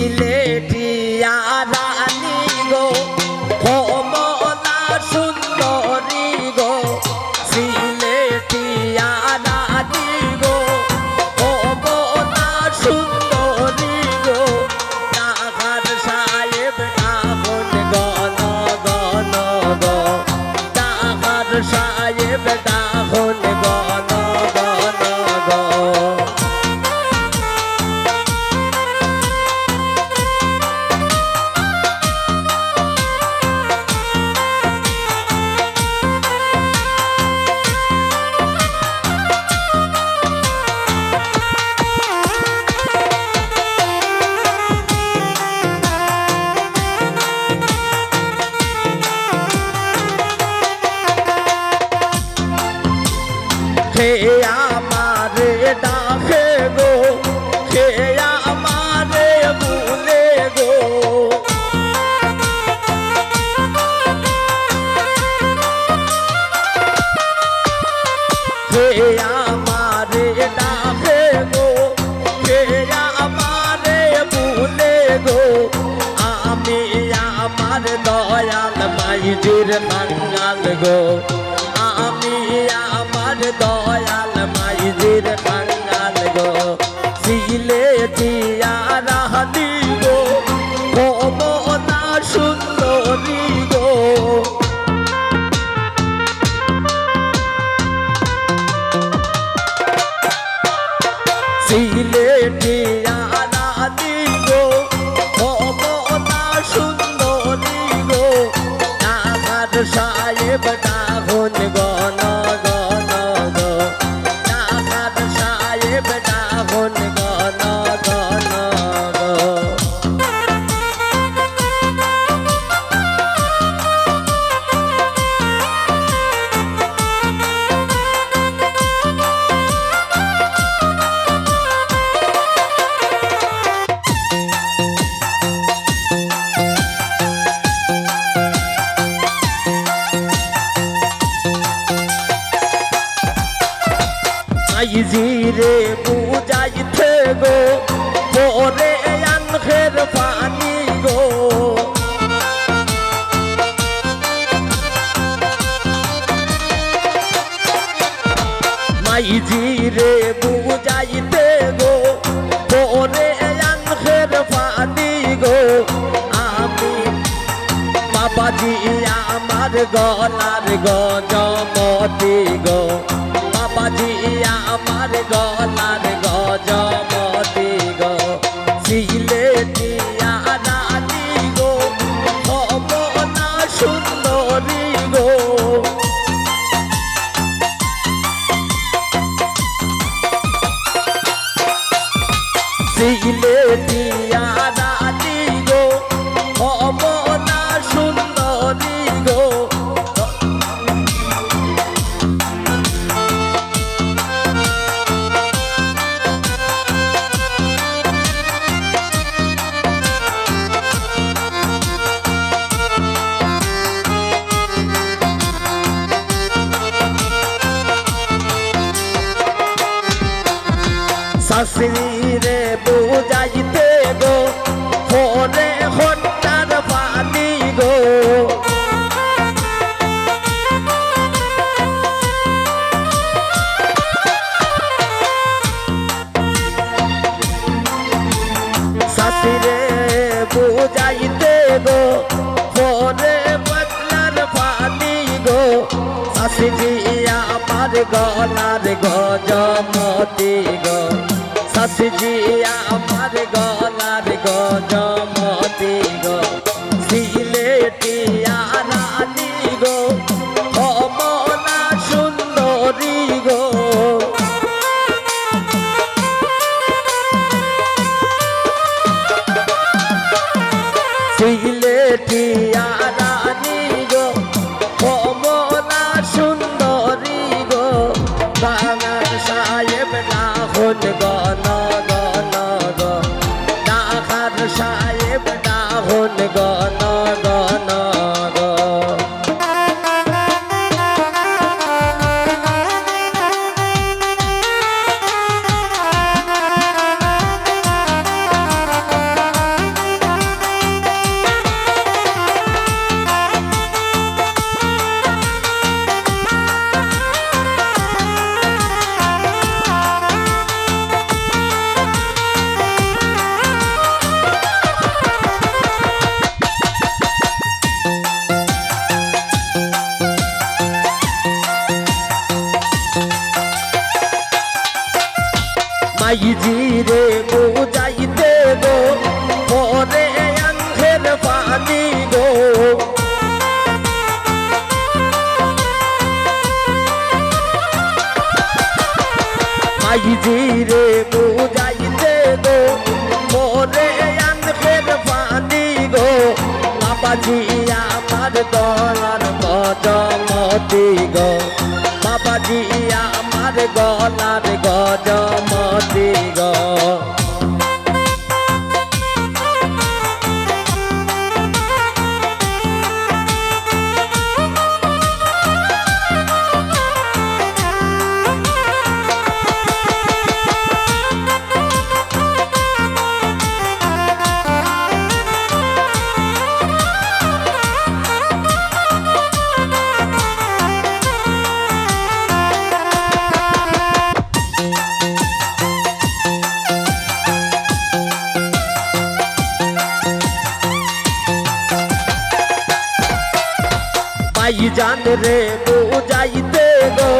সিলেটিয়া রানী গো কমলা সুন্দরী গো সিলেটিয়া রানী গো কমলা সুন্দরী গো ডাকাত সাহেব ডাকুন গণ গণ গো ডাকাত সাহেব ডাকুন গণ গণ গো আমারে ডাকে গো কে আমারে ভুলে গো কে আমারে ডাকে গো কে আমারে ভুলে গো আমি আমার দয়াল মাইজির বাঙ্গাল গো আমি আমার দয়াল মাইজির বাঙ্গাল গো সিলেটিয়া রানী গো কমলা সুন্দরী গো সিলেটিয়া রানী গো কমলা সুন্দরী গো ডাকাত সাহেব ডাকুন গণ গণ গো ডাকাত সাহেব ডাকুন গণ গণ গো মাইজিরে বুঝাইতে গো পরে আনখের পানি গো মাইজিরে বুঝাইতে গো পরে আনখের পানি গো আমি বাবাজি আমার গলার গজমতি গো বাবাজি আমার গলার গজমতি গো সিলেটিয়া রানী গো কমলা সুন্দরী গো সিলেটিয়া রানী গো কমলা সুন্দরী গো শাশুড়িরে বুঝাইতে গো ফোনে হঠাৎ পানি গো শাশুড়িরে বুঝাইতে গো ফোনে বদলার পানি গো শাশুড়ি আমার গলার গজমতি গো শাশুড়ি আমার গলার গজমতি গো সিলেটিয়া রানী গো কমলা সুন্দরী গো সিলেটিয়া রানী গো কমলা সুন্দরী গো ডাকাত সাহেব ডাকুন গণ গণ গো বাবাজি আমার গলার গজমতি গো বাবাজি আমার গলার গজমতি গো ভাই জান রে বুঝাইতে গো